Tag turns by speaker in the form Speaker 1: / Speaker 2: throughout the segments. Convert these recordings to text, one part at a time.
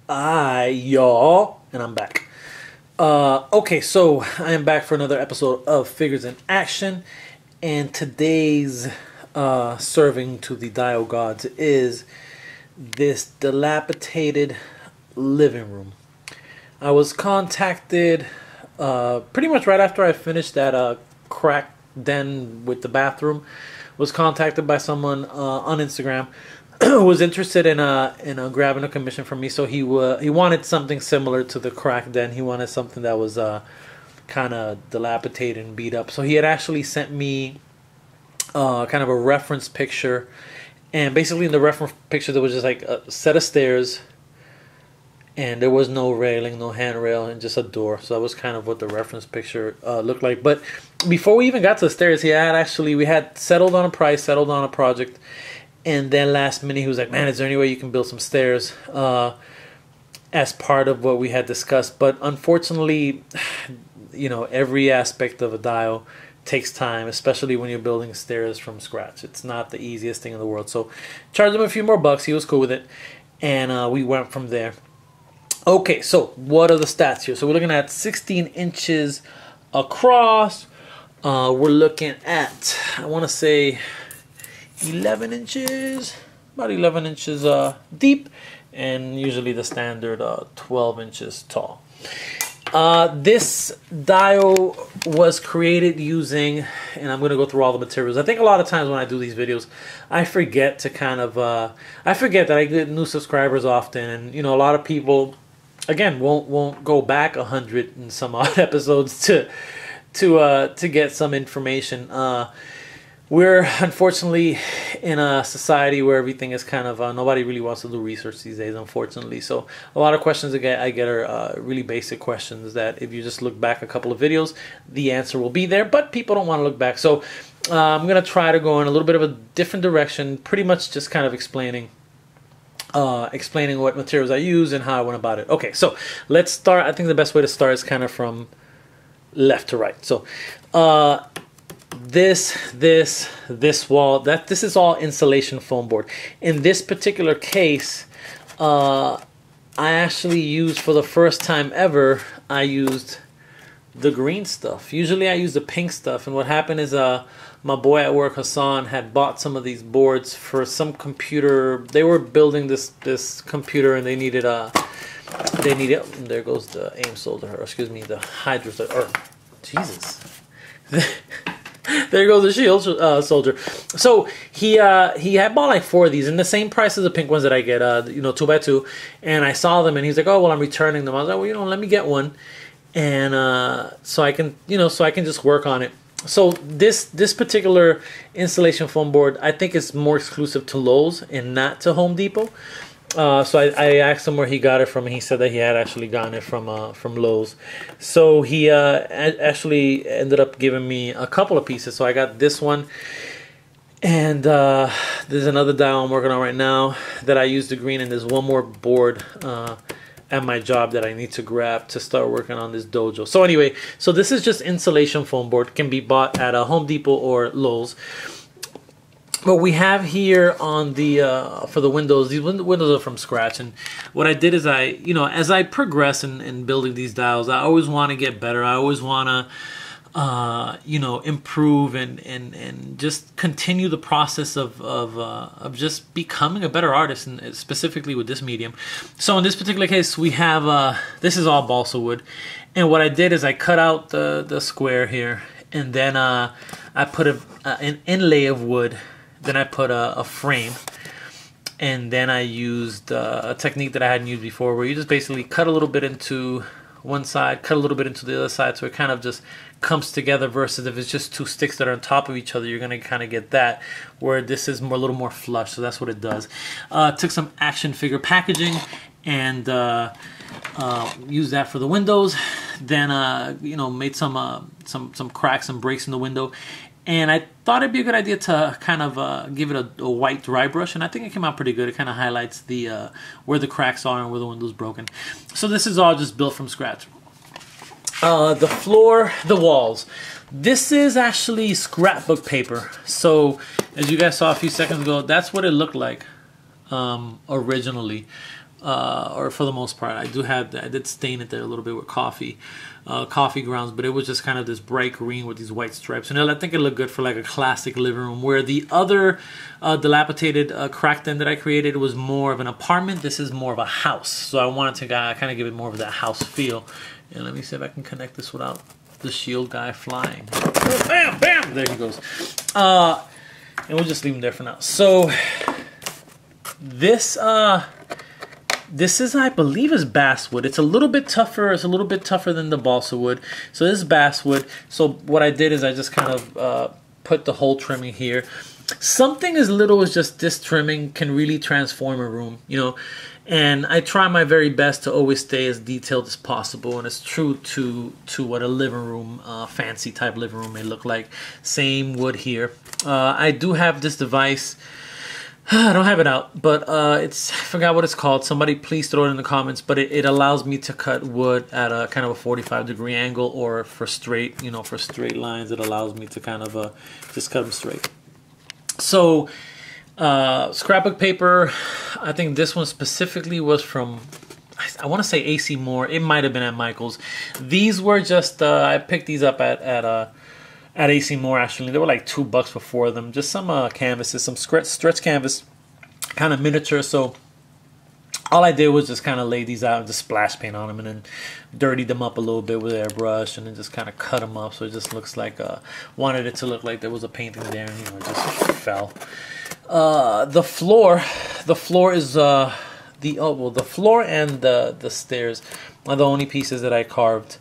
Speaker 1: Y'all, and I'm back. Okay, so I am back for another episode of Figures in Action, and today's serving to the dial gods is this dilapidated living room. I was contacted pretty much right after I finished that crack den with the bathroom. Was contacted by someone on Instagram who was interested in grabbing a commission from me. So he wanted something similar to the crack den. He wanted something that was kind of dilapidated and beat up. So he had actually sent me kind of a reference picture, and basically in the reference picture there was just like a set of stairs, and there was no railing, no handrail, and just a door. So that was kind of what the reference picture looked like. But before we even got to the stairs, we had settled on a price, settled on a project, and then last minute he was like, "Man, is there any way you can build some stairs?" As part of what we had discussed. But unfortunately, you know, every aspect of a dial takes time, especially when you're building stairs from scratch. It's not the easiest thing in the world. So charged him a few more bucks. He was cool with it, and we went from there. Okay, so what are the stats here? So we're looking at 16 inches across. We're looking at, I want to say, 11 inches, about 11 inches deep, and usually the standard 12 inches tall. This dial was created using, and I'm going to go through all the materials. I think a lot of times when I do these videos, I forget to kind of, I forget that I get new subscribers often, and you know, a lot of people, again, won't go back 100 and some odd episodes to get some information. We're unfortunately in a society where everything is kind of nobody really wants to do research these days, unfortunately. So a lot of questions I get are really basic questions that if you just look back a couple of videos, the answer will be there. But people don't want to look back, so I'm gonna try to go in a little bit of a different direction, pretty much just kind of explaining what materials I use and how I went about it. Okay, so let's start. I think the best way to start is kind of from left to right. So this wall, this is all insulation foam board. In this particular case, I actually used, for the first time ever, I used the green stuff. Usually I use the pink stuff, and what happened is my boy at work, Hassan, had bought some of these boards for some computer. They were building this computer, and they needed there goes the aim solder, or excuse me, the hydro soldier. Jesus. There goes the shield soldier. So he had bought like 4 of these, and the same price as the pink ones that I get, 2x2. And I saw them, and he's like, "Oh well, I'm returning them." I was like, "Well, let me get one, and so I can just work on it." So this particular insulation foam board, I think, is more exclusive to Lowe's and not to Home Depot. So I asked him where he got it from, and he said that he had actually gotten it from Lowe's. So he actually ended up giving me a couple of pieces. So I got this one, and there's another dial I'm working on right now that I use the green, and there's one more board at my job that I need to grab to start working on this dojo. So anyway, so this is just insulation foam board. It can be bought at a Home Depot or Lowe's. What we have here on the for the windows, these windows are from scratch, and what I did is as I progress in building these dials, I always want to get better. I always want to improve and just continue the process of just becoming a better artist, and specifically with this medium. So in this particular case, we have this is all balsa wood, and what I did is I cut out the square here, and then I put an inlay of wood. Then I put a frame, and then I used a technique that I hadn't used before, where you just basically cut a little bit into one side, cut a little bit into the other side, so it kind of just comes together, versus if it's just 2 sticks that are on top of each other, you're going to kind of get that, where this is a little more flush. So that's what it does. Took some action figure packaging and used that for the windows. Then made some cracks and breaks in the window. And I thought it'd be a good idea to kind of give it a white dry brush, and I think it came out pretty good. It kind of highlights the where the cracks are and where the window's broken. So this is all just built from scratch. The floor, the walls. This is actually scrapbook paper. So as you guys saw a few seconds ago, that's what it looked like originally. or for the most part. I did stain it there a little bit with coffee grounds, but it was just kind of this bright green with these white stripes. And I think it looked good for like a classic living room, where the other dilapidated cracked end that I created was more of an apartment. This is more of a house. So I wanted to kind of give it more of that house feel. And let me see if I can connect this without the shield guy flying. Oh, bam, bam! There he goes. And we'll just leave him there for now. So this is, I believe, is basswood. It's a little bit tougher. It's a little bit tougher than the balsa wood. So this is basswood. So what I did is I just kind of put the whole trimming here. Something as little as just this trimming can really transform a room, you know. And I try my very best to always stay as detailed as possible, and it's true to what a living room, fancy type living room may look like. Same wood here. I do have this device. I don't have it out, but I forgot what it's called. Somebody please throw it in the comments. But it allows me to cut wood at a kind of a 45-degree angle, or for straight, you know, for straight lines. It allows me to kind of just cut them straight. So scrapbook paper, I think this one specifically was from, I want to say AC Moore. It might have been at Michael's. These were just I picked these up at AC Moore, actually. They were like $2 for 4 of them. Just some canvases, some stretch canvas, kind of miniature. So all I did was just kind of lay these out and just splash paint on them, and then dirtied them up a little bit with airbrush, and then just kind of cut them up so it just looks like, wanted it to look like there was a painting there, and, you know, it just fell. The floor is the floor and the stairs are the only pieces that I carved.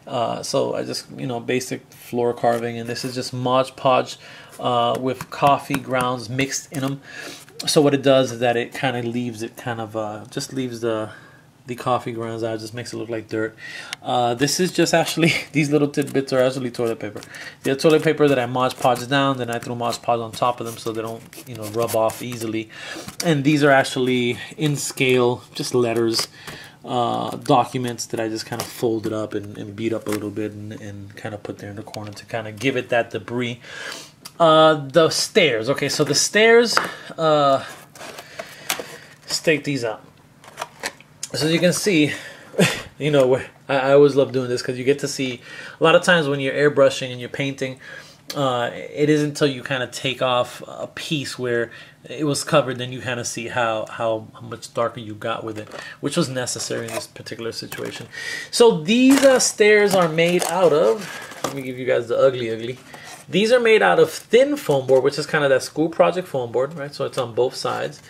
Speaker 1: So I just, you know, basic floor carving, and this is just Mod Podge with coffee grounds mixed in them. So what it does is that it kind of leaves it just leaves the coffee grounds out, just makes it look like dirt. This is just actually, these little tidbits are actually toilet paper. The toilet paper that I Mod Podge down, then I threw Mod Podge on top of them so they don't, you know, rub off easily. And these are actually in scale, just letters. Documents that I just kind of folded up and beat up a little bit and kind of put there in the corner to kind of give it that debris. The stairs. Okay, so the stairs, stake these out. So as you can see, you know, I always love doing this because you get to see, a lot of times when you're airbrushing and you're painting, it isn't until you kind of take off a piece where it was covered, then you kind of see how much darker you got with it, which was necessary in this particular situation. So these stairs are made out of, let me give you guys the ugly. These are made out of thin foam board, which is kind of that school project foam board, right? So it's on both sides.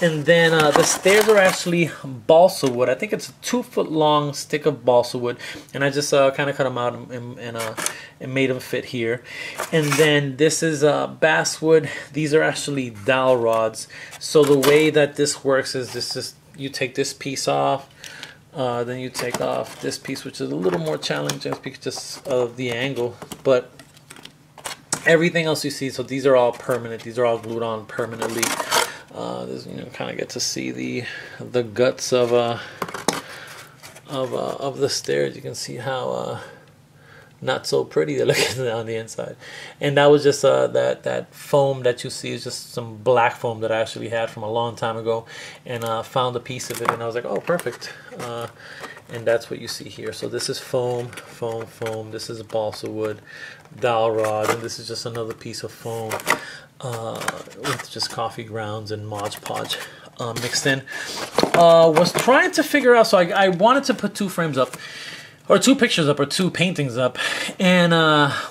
Speaker 1: And then the stairs are actually balsa wood. I think it's a 2-foot long stick of balsa wood. And I just kind of cut them out and made them fit here. And then this is basswood. These are actually dowel rods. So the way that this works is you take this piece off. Then you take off this piece, which is a little more challenging because of the angle. But everything else you see, so these are all permanent. These are all glued on permanently. This, you know, kind of get to see the guts of the stairs. You can see how not so pretty they're looking on the inside. And that was just that foam that you see is just some black foam that I actually had from a long time ago, and found a piece of it, and I was like, oh, perfect. And that's what you see here. So this is foam. This is balsa wood, dowel rod, and this is just another piece of foam with just coffee grounds and Mod Podge mixed in. Was trying to figure out, so I wanted to put 2 frames up, or 2 pictures up, or 2 paintings up, and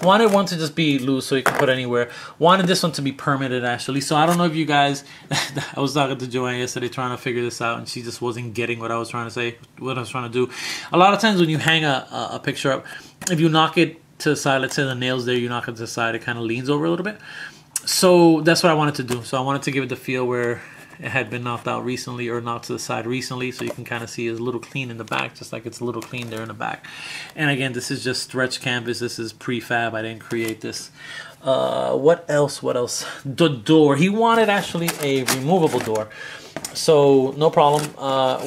Speaker 1: wanted one to just be loose so you can put anywhere. Wanted this one to be permanent, actually. So I don't know if you guys, I was talking to Joanne yesterday trying to figure this out, and she just wasn't getting what I was trying to say, what I was trying to do. A lot of times when you hang a picture up, if you knock it to the side, let's say the nail's there, you knock it to the side, it kind of leans over a little bit. So that's what I wanted to do. So I wanted to give it the feel where it had been knocked out recently, or knocked to the side recently, so you can kind of see it's a little clean in the back, just like it's a little clean there in the back. And again, this is just stretch canvas. This is prefab. I didn't create this. What else? The door. He wanted actually a removable door. So no problem.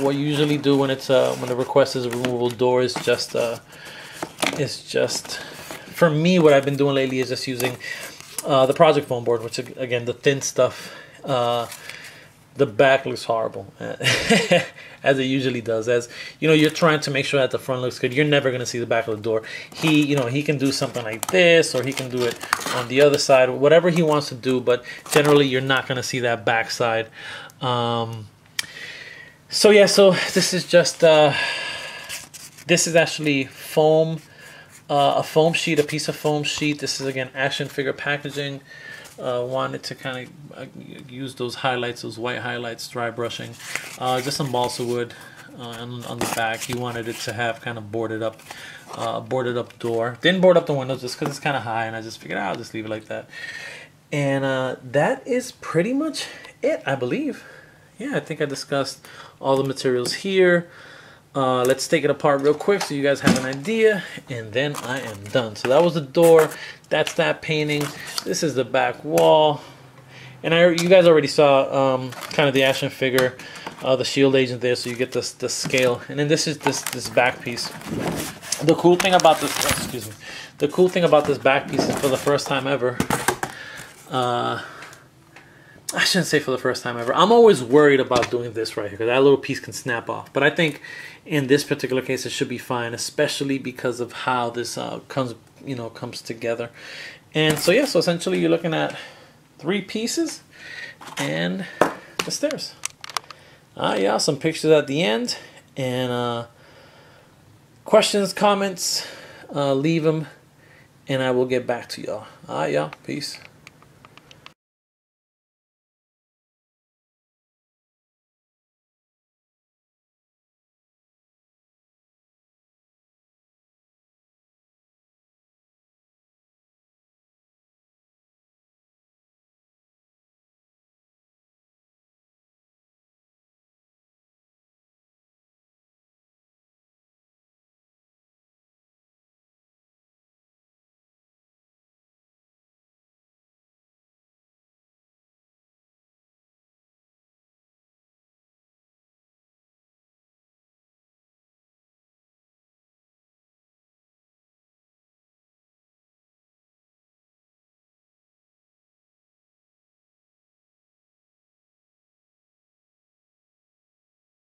Speaker 1: What you usually do when the request is a removable door is just for me, what I've been doing lately is just using the project foam board, which again, the thin stuff. the back looks horrible, as it usually does. As you know, you're trying to make sure that the front looks good. You're never going to see the back of the door. He can do something like this, or he can do it on the other side, whatever he wants to do. But generally, you're not going to see that back side. So yeah, so this is just this is actually foam, a foam sheet, a piece of foam sheet. This is again action figure packaging. Wanted to kind of use those highlights, those white highlights, dry brushing. Just some balsa wood on the back. He wanted it to have kind of boarded up door. Didn't board up the windows just because it's kind of high, and I just figured I'll just leave it like that. And that is pretty much it, I believe. Yeah, I think I discussed all the materials here. Let's take it apart real quick so you guys have an idea, and then I am done. So that was the door. That's that painting. This is the back wall, and you guys already saw kind of the action figure, the shield agent there, so you get the scale. And then this is this back piece. The cool thing about this, excuse me, the cool thing about this back piece is for the first time ever. I shouldn't say for the first time ever. I'm always worried about doing this right here because that little piece can snap off. But I think in this particular case it should be fine, especially because of how this comes together. And so yeah, so essentially you're looking at 3 pieces and the stairs. Yeah, some pictures at the end, and questions, comments, leave them, and I will get back to y'all. Yeah, peace.